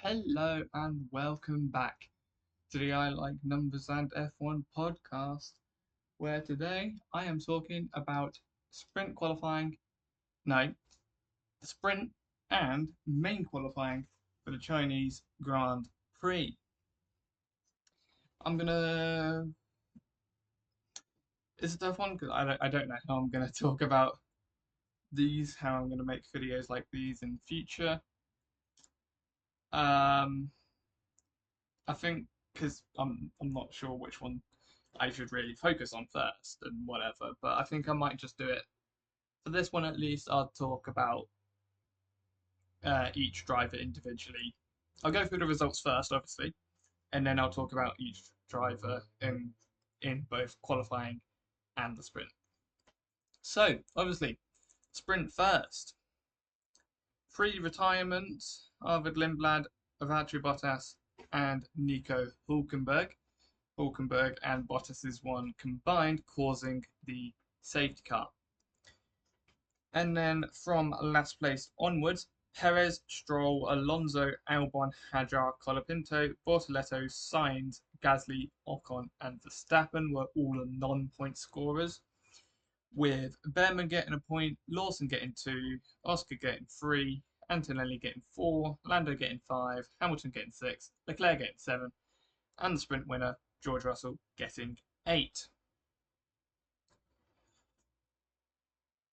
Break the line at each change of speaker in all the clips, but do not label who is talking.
Hello and welcome back to the I Like Numbers and F1 podcast, where today I am talking about sprint qualifying, no, sprint and main qualifying for the Chinese Grand Prix. I'm gonna. It's a tough one because I don't know how I'm gonna talk about these, how I'm gonna make videos like these in the future. Um, I think because I'm not sure which one I should really focus on first and whatever, but I think I might just do it for this one at least. I'll talk about each driver individually. I'll go through the results first, obviously, and then I'll talk about each driver in both qualifying and the sprint. So, obviously, sprint first. Pre-retirement, Arvid Lindblad, Valtteri Bottas, and Nico Hulkenberg. Hulkenberg and Bottas's one combined, causing the safety car. And then from last place onwards, Perez, Stroll, Alonso, Albon, Hadjar, Colapinto, Bortoletto, Sainz, Gasly, Ocon, and Verstappen were all non-point scorers, with Behrman getting a point, Lawson getting 2, Oscar getting 3, Antonelli getting 4, Lando getting 5, Hamilton getting 6, Leclerc getting 7, and the sprint winner, George Russell, getting 8.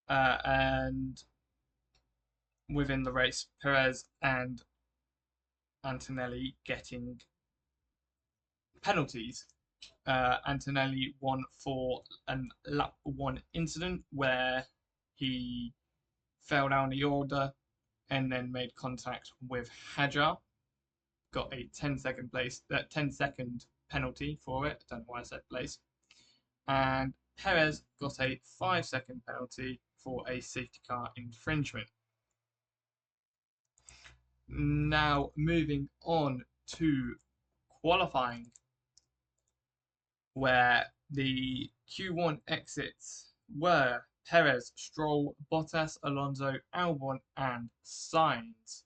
And within the race, Perez and Antonelli getting penalties. Antonelli won for an lap 1 incident where he fell down the order and then made contact with Hadjar. Got a 10-second penalty for it. I don't know why I said place. And Perez got a 5-second penalty for a safety car infringement. Now moving on to qualifying, where the Q1 exits were Perez, Stroll, Bottas, Alonso, Albon, and Sainz.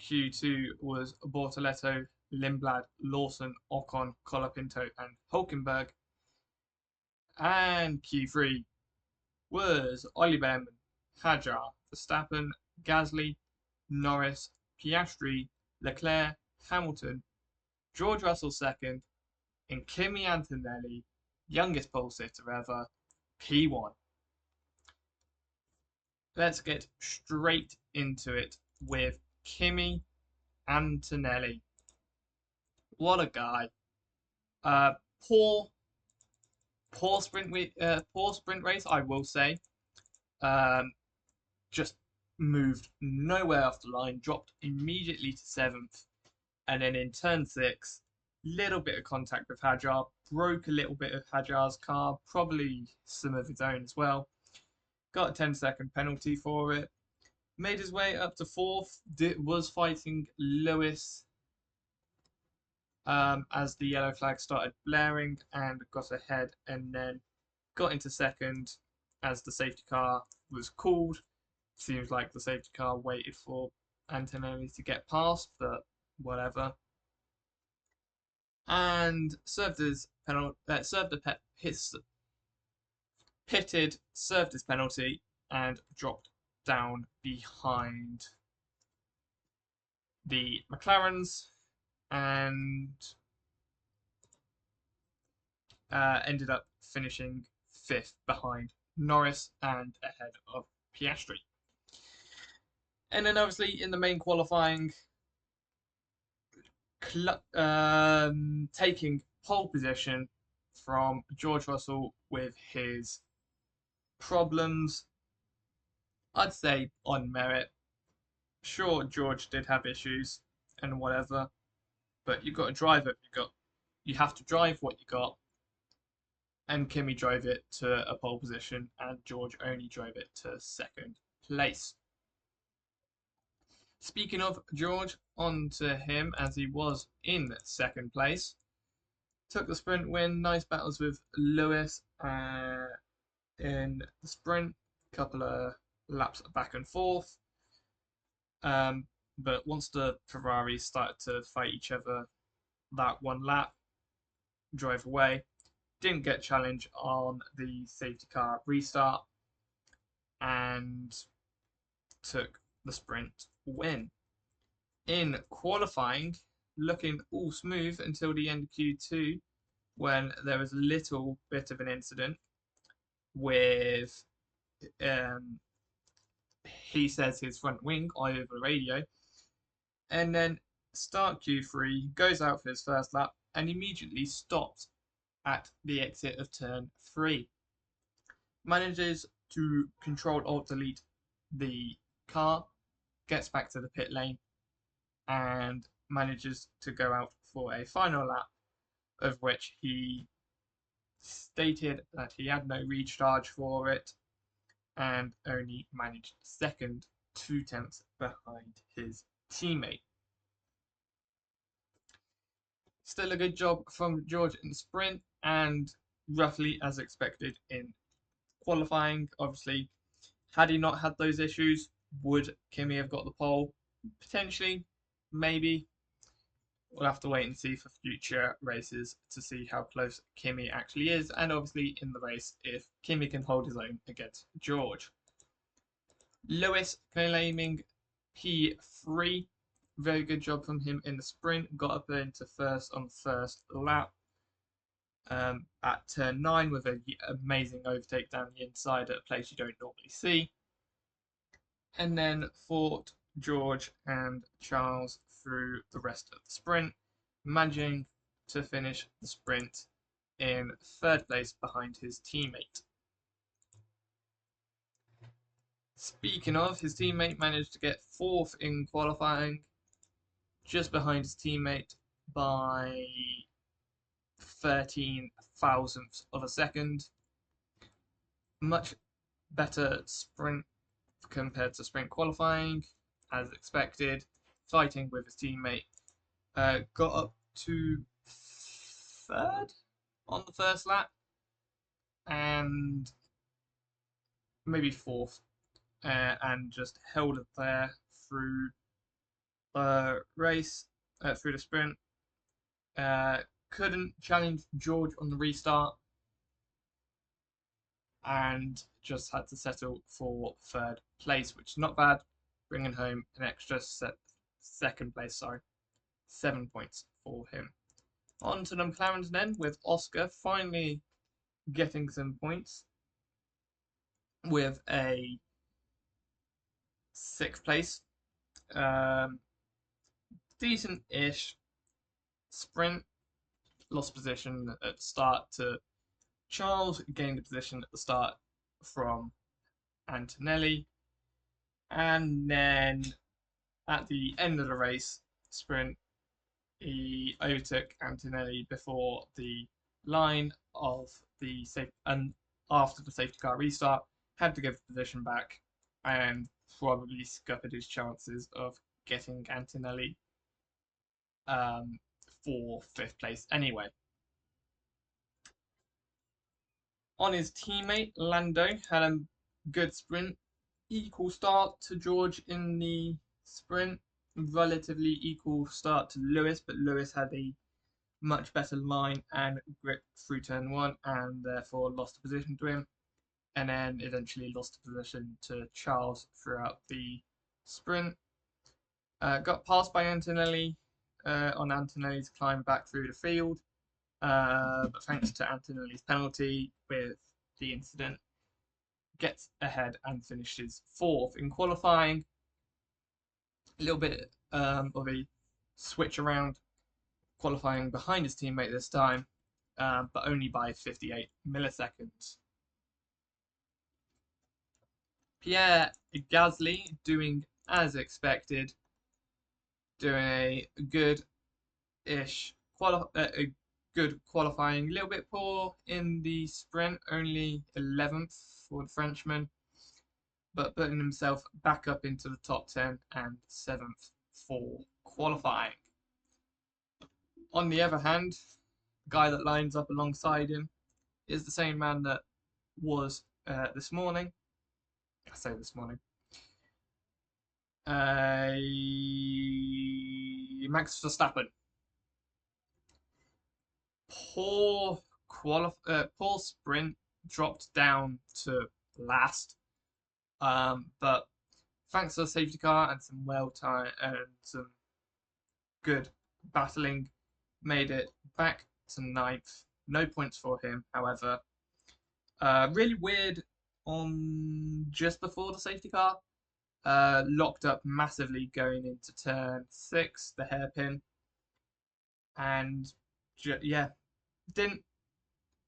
Q2 was Bortoletto, Lindblad, Lawson, Ocon, Colapinto, and Hulkenberg. And Q3 was Ollie Behrman, Hadjar, Verstappen, Gasly, Norris, Piastri, Leclerc, Hamilton, George Russell second, and Kimi Antonelli, youngest pole sitter ever, P1. Let's get straight into it with Kimi Antonelli. What a guy. Uh, poor, poor sprint race, I will say. Um, just moved nowhere off the line, dropped immediately to 7th, and then in turn 6, little bit of contact with Hadjar, broke a little bit of Hadjar's car, probably some of his own as well. Got a 10-second penalty for it. Made his way up to 4th, was fighting Lewis as the yellow flag started blaring and got ahead, and then got into 2nd as the safety car was called. Seems like the safety car waited for Antonelli to get past, but whatever. And served his penalty, pitted, served his penalty, and dropped down behind the McLarens, and ended up finishing 5th behind Norris and ahead of Piastri. And then obviously in the main qualifying, taking pole position from George Russell with his problems, I'd say on merit. Sure, George did have issues and whatever, but you've got to drive it. You have to drive what you got. And Kimi drove it to a pole position, and George only drove it to 2nd place. Speaking of George, on to him as he was in 2nd place. Took the sprint win, nice battles with Lewis in the sprint, couple of laps back and forth. But once the Ferraris started to fight each other that one lap, drove away, didn't get challenge on the safety car restart, and took the sprint win. In qualifying, looking all smooth until the end of Q2, when there was a little bit of an incident with, he says, his front wing over the radio, and then start Q3, goes out for his first lap, and immediately stops at the exit of turn 3. Manages to Control Alt Delete the car, gets back to the pit lane, and manages to go out for a final lap, of which he stated that he had no recharge for it and only managed second, 2 tenths behind his teammate. Still a good job from George in the sprint, and roughly as expected in qualifying. Obviously, had he not had those issues, would Kimi have got the pole? Potentially, maybe. We'll have to wait and see for future races to see how close Kimi actually is, and obviously in the race if Kimi can hold his own against George. Lewis claiming P3. Very good job from him in the sprint. Got up into first on the first lap at turn 9 with an amazing overtake down the inside at a place you don't normally see. And then fought George and Charles through the rest of the sprint, managing to finish the sprint in third place behind his teammate. Speaking of, his teammate managed to get fourth in qualifying, just behind his teammate by 13 thousandths of a second. Much better sprint compared to sprint qualifying, as expected. Fighting with his teammate, got up to third on the first lap, and maybe fourth, and just held it there through the race, through the sprint. Couldn't challenge George on the restart, and just had to settle for third place, which is not bad, bringing home an extra second place, 7 points for him. On to the McLarens then, with Oscar finally getting some points with a 6th place. Decent-ish sprint. Lost position at the start to Charles, gained a position at the start from Antonelli, and then at the end of the race sprint, he overtook Antonelli before the line of the and after the safety car restart, had to give the position back, and probably scuppered his chances of getting Antonelli for 5th place anyway. On his teammate, Lando had a good sprint. Equal start to George in the sprint. Relatively equal start to Lewis, but Lewis had a much better line and grip through turn 1, and therefore lost the position to him. And then eventually lost the position to Charles throughout the sprint. Got passed by Antonelli on Antonelli's climb back through the field. But thanks to Antonelli's penalty with the incident, gets ahead and finishes 4th in qualifying. A little bit of a switch around, qualifying behind his teammate this time, but only by 58 milliseconds. Pierre Gasly doing as expected, doing a good-ish good qualifying, a little bit poor in the sprint, only 11th for the Frenchman, but putting himself back up into the top 10 and 7th for qualifying. On the other hand, the guy that lines up alongside him is the same man that was this morning. I say this morning. Max Verstappen. Poor poor sprint, dropped down to last. But thanks to the safety car and some well time and some good battling, made it back to ninth. No points for him, however. Really weird on just before the safety car. Locked up massively going into turn 6, the hairpin, and yeah, didn't.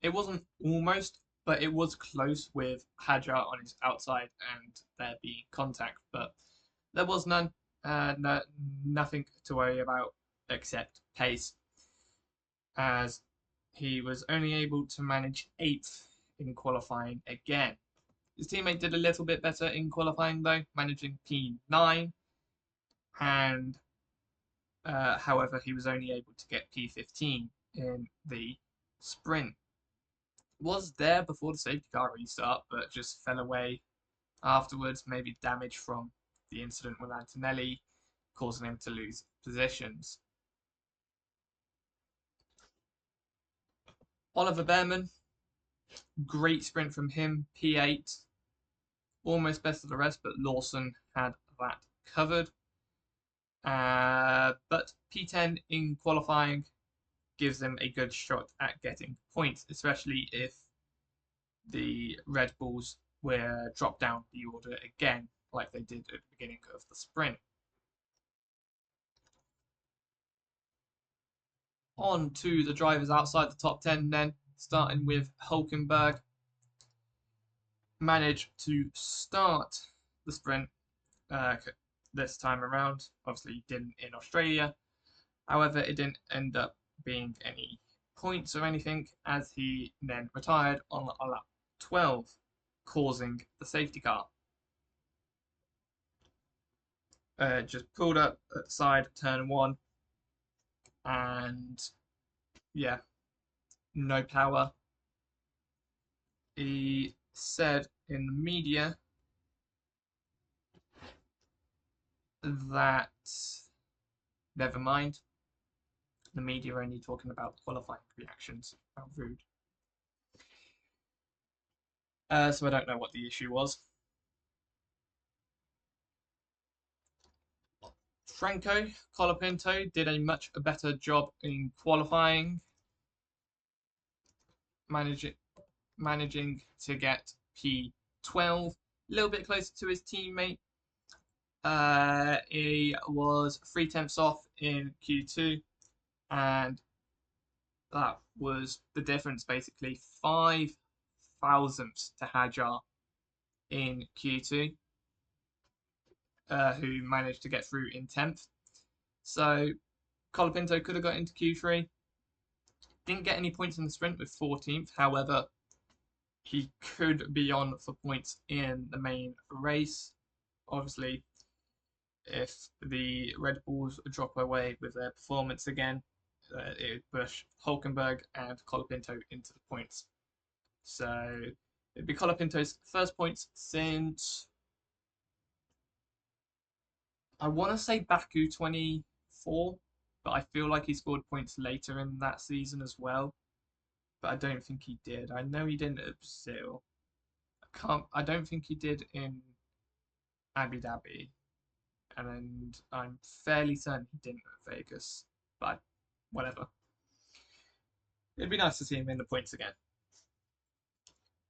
It wasn't almost, but it was close with Hajar on his outside and there being contact, but there was none. No, nothing to worry about except pace, as he was only able to manage 8th in qualifying again. His teammate did a little bit better in qualifying though, managing P9, and however, he was only able to get P15 in the sprint. Was there before the safety car restart, but just fell away afterwards, maybe damage from the incident with Antonelli, causing him to lose positions. Oliver Behrman, great sprint from him, P8, almost best of the rest, but Lawson had that covered. But P10 in qualifying gives them a good shot at getting points, especially if the Red Bulls were dropped down the order again, like they did at the beginning of the sprint. On to the drivers outside the top 10 then, starting with Hulkenberg. Managed to start the sprint this time around. Obviously, he didn't in Australia. However, it didn't end up being any points or anything, as he then retired on lap 12, causing the safety car. Just pulled up at the side of turn 1, and yeah, no power. He said in the media that never mind. The media are only talking about the qualifying reactions. How rude. So I don't know what the issue was. Franco Colapinto did a much better job in qualifying, managing to get P12, a little bit closer to his teammate. He was 3/10 off in Q2, and that was the difference basically. 5 thousandths to Hajar in Q2, who managed to get through in 10th. So Colapinto could have got into Q3. Didn't get any points in the sprint with 14th. However, he could be on for points in the main race. Obviously, if the Red Bulls drop away with their performance again, it would push Hulkenberg and Colapinto into the points. So it'd be Colapinto's first points since, I want to say Baku 24, but I feel like he scored points later in that season as well. But I don't think he did. I know he didn't at Brazil. I don't think he did in Abu Dhabi. And I'm fairly certain he didn't at Vegas. But whatever. It'd be nice to see him in the points again.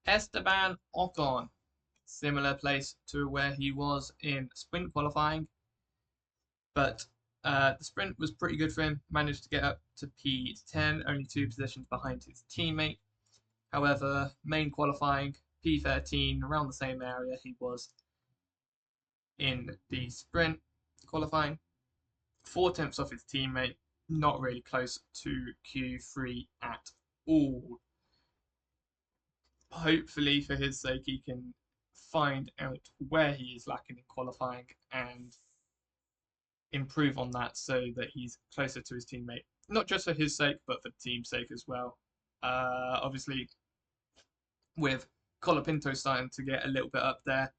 Esteban Ocon. Similar place to where he was in sprint qualifying. But the sprint was pretty good for him. Managed to get up to P10, only 2 positions behind his teammate. However, main qualifying, P13, around the same area he was in the sprint qualifying. 4/10 off his teammate, not really close to Q3 at all. Hopefully, for his sake, he can find out where he is lacking in qualifying and improve on that so that he's closer to his teammate. Not just for his sake, but for the team's sake as well. Obviously, with Colapinto starting to get a little bit up there,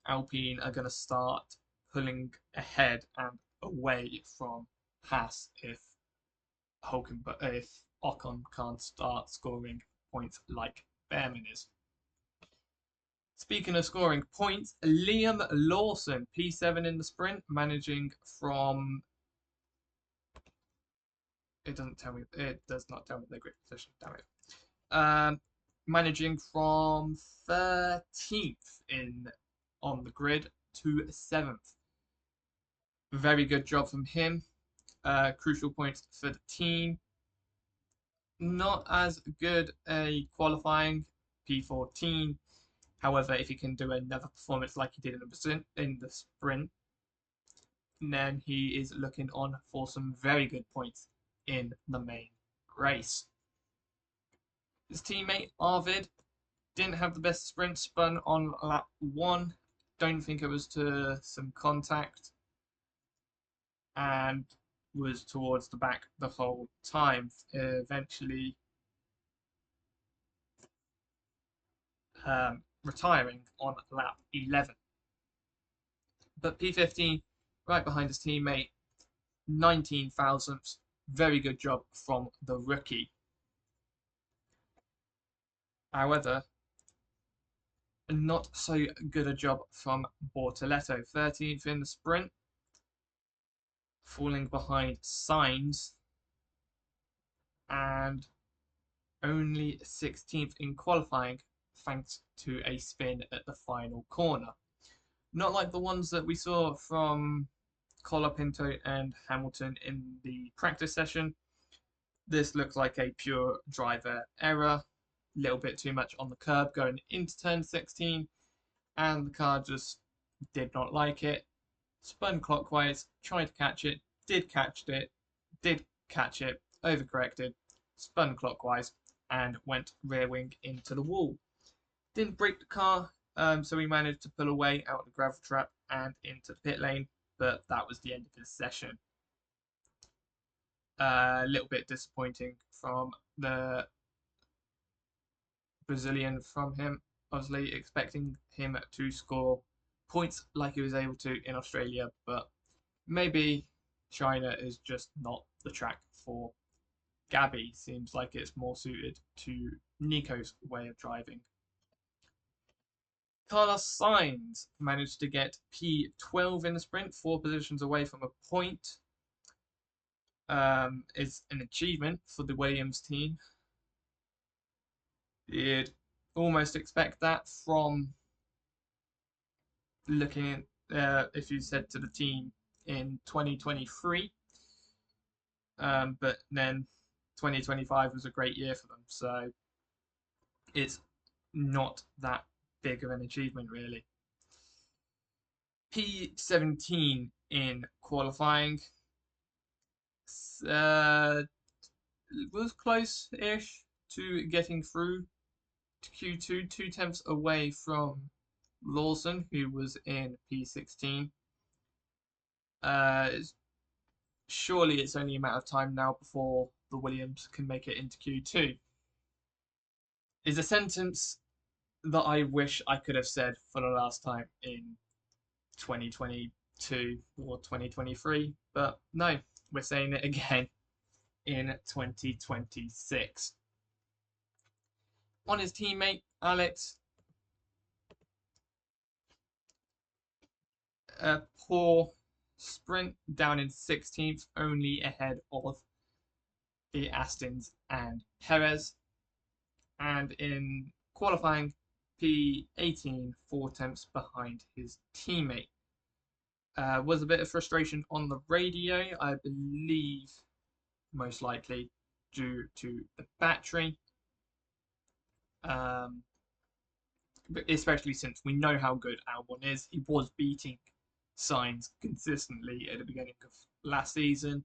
Alpine are going to start pulling ahead and away from Haas if Ocon can't start scoring points like Behrman is. Speaking of scoring points, Liam Lawson, P7 in the sprint, managing from. It doesn't tell me. It does not tell me the grid position. Damn it. Managing from 13th on the grid to 7th. Very good job from him. Crucial points for the team. Not as good a qualifying, P14. However, if he can do another performance like he did in the sprint, then he is looking on for some very good points in the main race. His teammate Arvid didn't have the best sprint, spun on lap 1. Don't think it was to some contact and was towards the back the whole time. Eventually retiring on lap 11. But P15, right behind his teammate, 19 thousandths. Very good job from the rookie. However, not so good a job from Bortoletto. 13th in the sprint, falling behind Sainz, and only 16th in qualifying thanks to a spin at the final corner. Not like the ones that we saw from Colapinto and Hamilton in the practice session. This looks like a pure driver error. A little bit too much on the curb going into turn 16, and the car just did not like it. Spun clockwise, tried to catch it, did catch it, overcorrected, spun clockwise, and went rear wing into the wall. Didn't break the car, so we managed to pull away out of the gravel trap and into the pit lane, but that was the end of his session. A little bit disappointing from the Brazilian from him. Obviously expecting him to score points like he was able to in Australia, but maybe China is just not the track for Gabby. Seems like it's more suited to Nico's way of driving. Carlos Sainz managed to get P12 in the sprint, 4 positions away from a point. Is an achievement for the Williams team. You'd almost expect that from looking at if you said to the team in 2023. But then 2025 was a great year for them, so it's not that big of an achievement really. P17 in qualifying was close-ish to getting through to Q2, 2 tenths away from Lawson, who was in P16. Surely it's only a matter of time now before the Williams can make it into Q2. Is a sentence that I wish I could have said for the last time in 2022 or 2023, but no, we're saying it again in 2026. On his teammate, Alex, a poor sprint down in 16th, only ahead of the Astons and Perez. And in qualifying, P18, 4 tenths behind his teammate. Was a bit of frustration on the radio, I believe, most likely due to the battery. But especially since we know how good Albon is. He was beating Sainz consistently at the beginning of last season.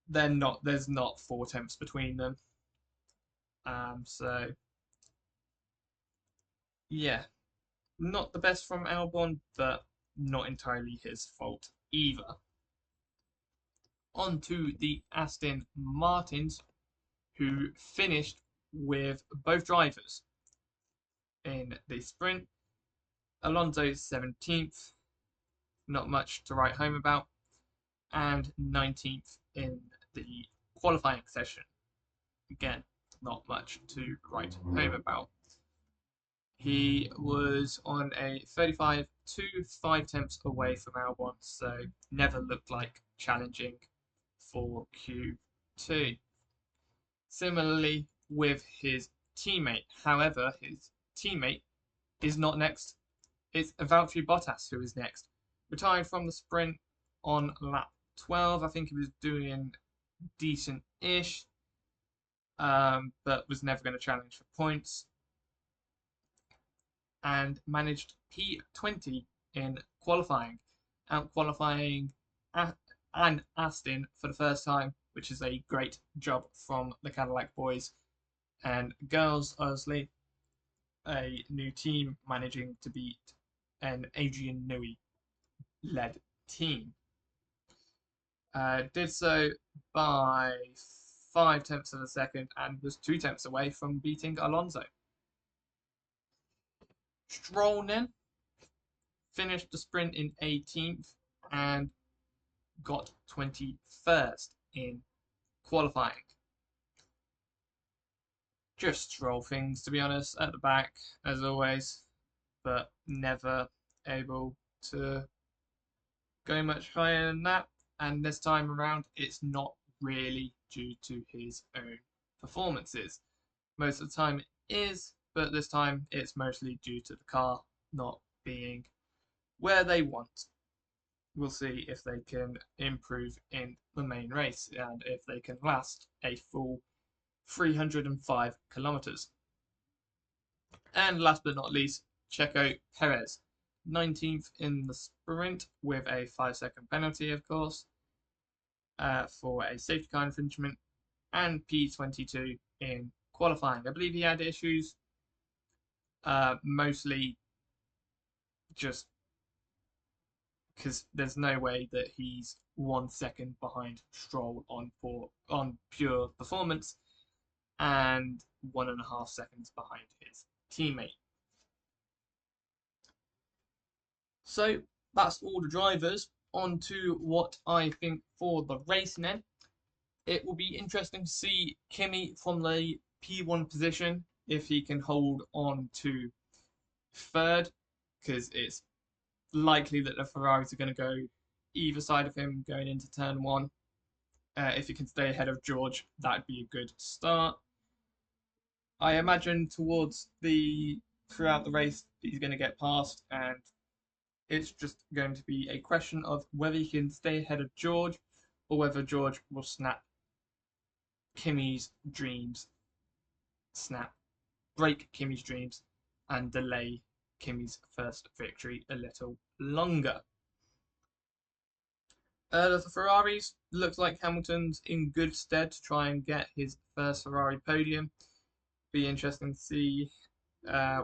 There's not 4 tenths between them. So yeah, not the best from Albon, but not entirely his fault either. On to the Aston Martins, who finished with both drivers in the sprint. Alonso 17th, not much to write home about. And 19th in the qualifying session. Again, not much to write home about. He was on a 35 to 5 tenths away from Albon, so never looked like challenging for Q2. Similarly with his teammate. However, his teammate is not next. It's Valtteri Bottas who is next. Retired from the sprint on lap 12. I think he was doing decent-ish, but was never going to challenge for points. And managed P20 in qualifying, out qualifying and Aston for the first time, which is a great job from the Cadillac boys and girls. Obviously, a new team managing to beat an Adrian Newey led team. Did so by 5 tenths of a second and was 2 tenths away from beating Alonso. Stroll then finished the sprint in 18th and got 21st in qualifying. Just Stroll things, to be honest, at the back as always, but never able to go much higher than that. And this time around, it's not really due to his own performances. Most of the time it is, but this time it's mostly due to the car not being where they want. We'll see if they can improve in the main race and if they can last a full 305 kilometers. And last but not least, Checo Perez, 19th in the sprint with a 5-second penalty, of course, for a safety car infringement, and P22 in qualifying. I believe he had issues, mostly just because there's no way that he's 1 second behind Stroll on pure performance and 1.5 seconds behind his teammate. So that's all the drivers. On to what I think for the race then. It will be interesting to see Kimi from the P1 position, if he can hold on to third, because it's likely that the Ferraris are going to go either side of him going into turn 1. If he can stay ahead of George, that would be a good start. I imagine throughout the race he's going to get past, and it's just going to be a question of whether he can stay ahead of George or whether George will break Kimi's dreams and delay Kimi's first victory a little longer. The Ferraris, looks like Hamilton's in good stead to try and get his first Ferrari podium. Be interesting to see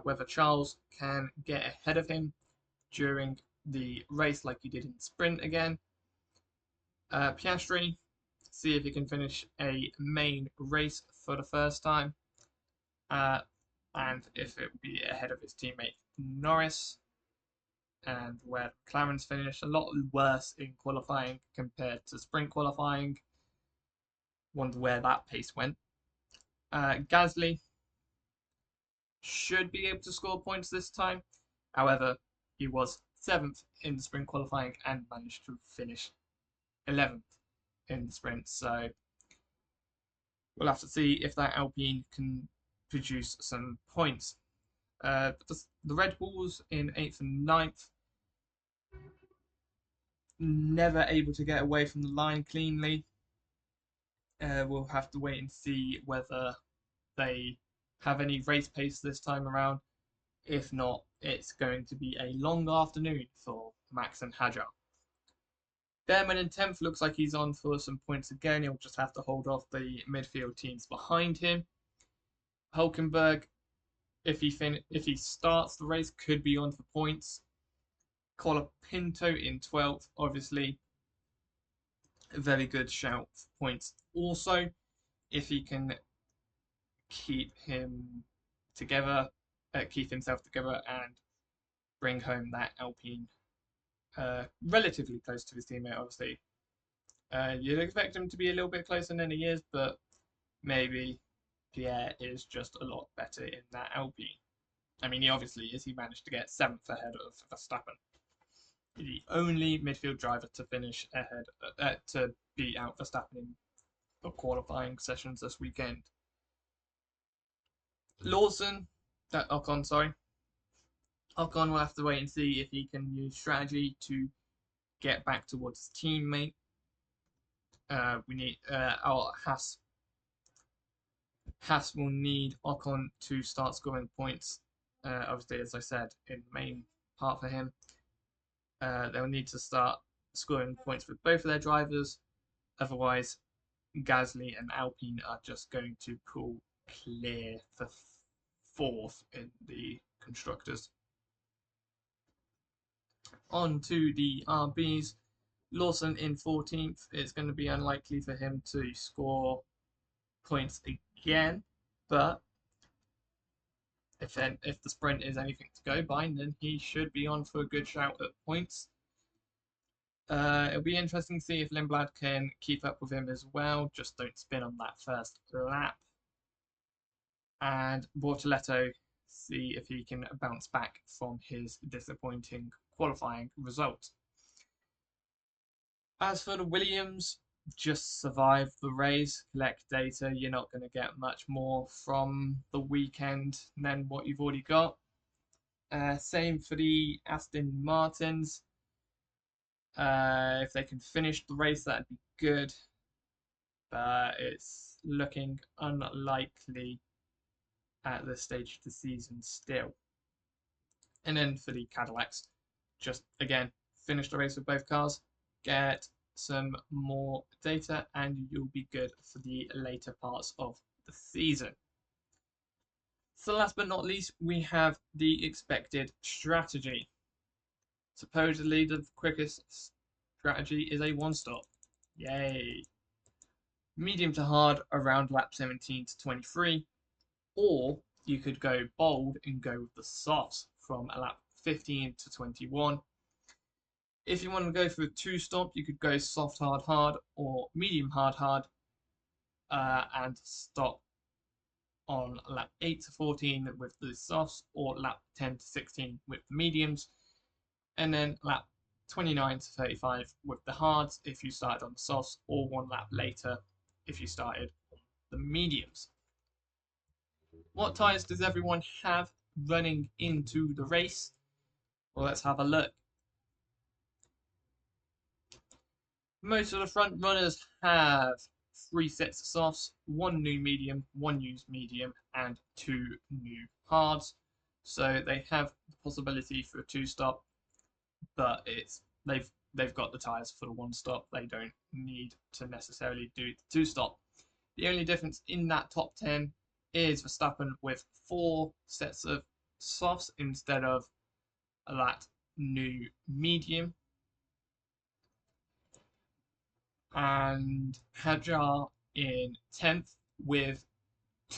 whether Charles can get ahead of him during the race like he did in the sprint again. Piastri, see if he can finish a main race for the first time, and if it will be ahead of his teammate Norris. And where McLaren's finished a lot worse in qualifying compared to sprint qualifying. Wonder where that pace went. Gasly should be able to score points this time. However, he was 7th in the sprint qualifying and managed to finish 11th in the sprint. So we'll have to see if that Alpine can produce some points. The Red Bulls in 8th and 9th, never able to get away from the line cleanly. We'll have to wait and see whether they have any race pace this time around. If not, it's going to be a long afternoon for Max and Hadjar. Behrman in 10th looks like he's on for some points again. He'll just have to hold off the midfield teams behind him. Hulkenberg, if he starts the race, could be on for points. Colapinto in 12th, obviously a very good shout for points. Also, if he can keep himself together and bring home that Alpine relatively close to his teammate, obviously. You'd expect him to be a little bit closer than he is, but maybe Pierre is just a lot better in that Alpine. I mean, he obviously is. He managed to get 7th ahead of Verstappen. The only midfield driver to finish ahead, to beat out Verstappen in the qualifying sessions this weekend. Lawson, Ocon, sorry. Ocon will have to wait and see if he can use strategy to get back towards his teammate. We need our Haas will need Ocon to start scoring points. Obviously, as I said, in the main part for him, they'll need to start scoring points with both of their drivers. Otherwise, Gasly and Alpine are just going to pull clear for 4th in the constructors. On to the RBs. Lawson in 14th. It's going to be unlikely for him to score points again, but if the sprint is anything to go by, then he should be on for a good shout at points. It'll be interesting to see if Lindblad can keep up with him as well. Just don't spin on that first lap. And Bortoletto, see if he can bounce back from his disappointing qualifying result. As for the Williams, just survive the race, collect data. You're not going to get much more from the weekend than what you've already got. Same for the Aston Martins. If they can finish the race, that'd be good. But it's looking unlikely at this stage of the season still. And then for the Cadillacs, just again, finish the race with both cars, get some more data, and you'll be good for the later parts of the season. So last but not least, we have the expected strategy. Supposedly the quickest strategy is a one-stop. Yay! Medium to hard around lap 17 to 23, or you could go bold and go with the softs from lap 15 to 21. If you want to go for a two-stop, you could go soft, hard, hard, or medium, hard, hard, and stop on lap 8 to 14 with the softs, or lap 10 to 16 with the mediums, and then lap 29 to 35 with the hards if you started on the softs, or one lap later if you started on the mediums. What tyres does everyone have running into the race? Well, let's have a look. Most of the front runners have 3 sets of softs, 1 new medium, 1 used medium, and 2 new hards. So they have the possibility for a 2-stop, but they've got the tyres for the 1-stop. They don't need to necessarily do the 2-stop. The only difference in that top 10 is Verstappen with 4 sets of softs instead of that new medium. And Hajar in 10th with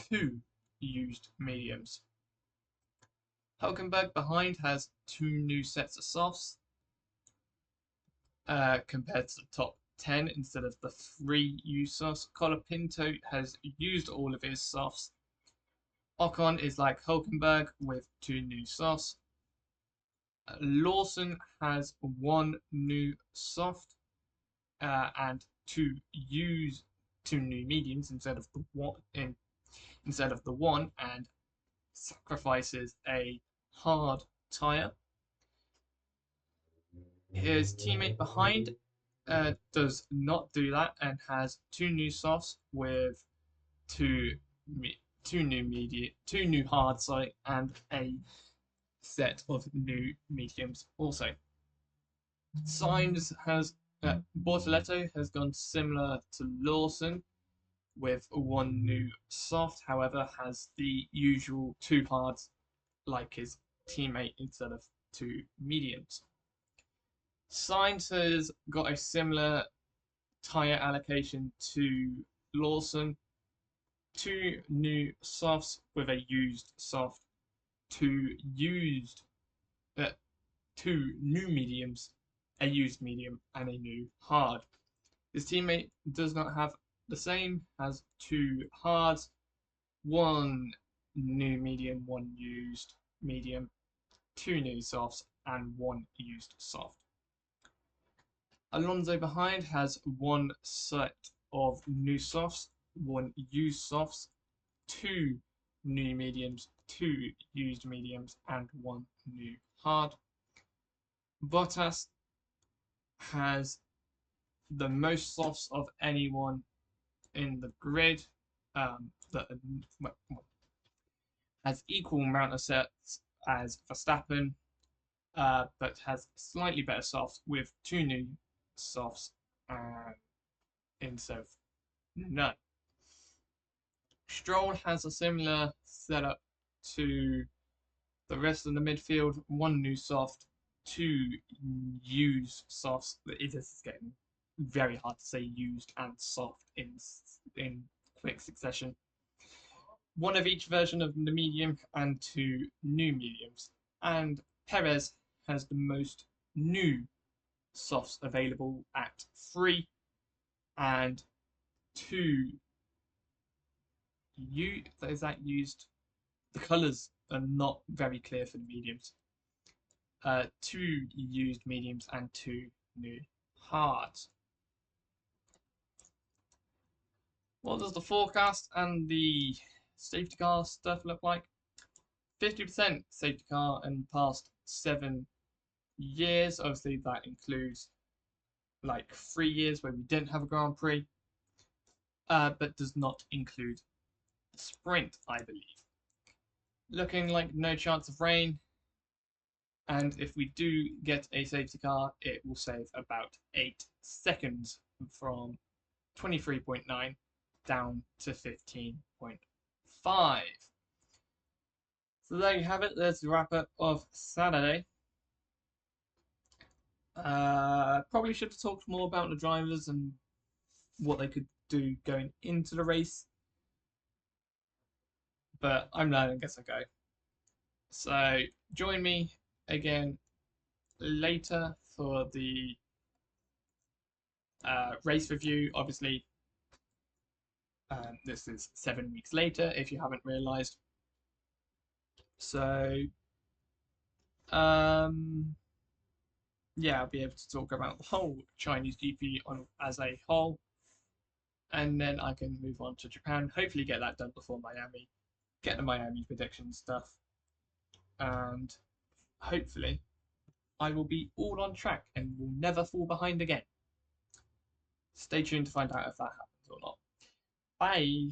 2 used mediums. Hulkenberg behind has 2 new sets of softs compared to the top 10 instead of the 3 used softs. Colapinto has used all of his softs. Ocon is like Hulkenberg with 2 new softs. Lawson has 1 new soft and 2 new mediums instead of the one, and sacrifices a hard tyre. His teammate behind does not do that and has 2 new softs with 2 new hards, and a set of new mediums also. Bortoletto has gone similar to Lawson with 1 new soft, however has the usual 2 hards like his teammate instead of 2 mediums. Sainz has got a similar tyre allocation to Lawson, 2 new softs with a used soft, 2 new mediums, a used medium, and a new hard. His teammate does not have the same, has 2 hards, 1 new medium, 1 used medium, 2 new softs, and 1 used soft. Alonso behind has 1 set of new softs, 1 used softs, 2 new mediums, 2 used mediums, and 1 new hard. Bottas has the most softs of anyone in the grid. That has equal amount of sets as Verstappen, but has slightly better softs with 2 new softs instead of none. Stroll has a similar setup to the rest of the midfield: 1 new soft, 2 used softs. It is getting very hard to say used and soft in quick succession. 1 of each version of the medium and 2 new mediums. And Perez has the most new softs available at 3, and 2 is that used? The colours are not very clear for the mediums. 2 used mediums and 2 new hards. What does the forecast and the safety car stuff look like? 50% safety car in the past 7 years. Obviously, that includes like 3 years where we didn't have a Grand Prix, but does not include the sprint, I believe. Looking like no chance of rain, and if we do get a safety car, it will save about 8 seconds from 23.9 down to 15.5. So there you have it. There's the wrap up of Saturday. Probably should have talked more about the drivers and what they could do going into the race, but I'm learning as I go. So join me again later for the race review. Obviously, this is 7 weeks later, if you haven't realised. So, yeah, I'll be able to talk about the whole Chinese GP as a whole, and then I can move on to Japan. Hopefully, get that done before Miami. Get the Miami prediction stuff, and hopefully, I will be all on track and will never fall behind again. Stay tuned to find out if that happens or not. Bye.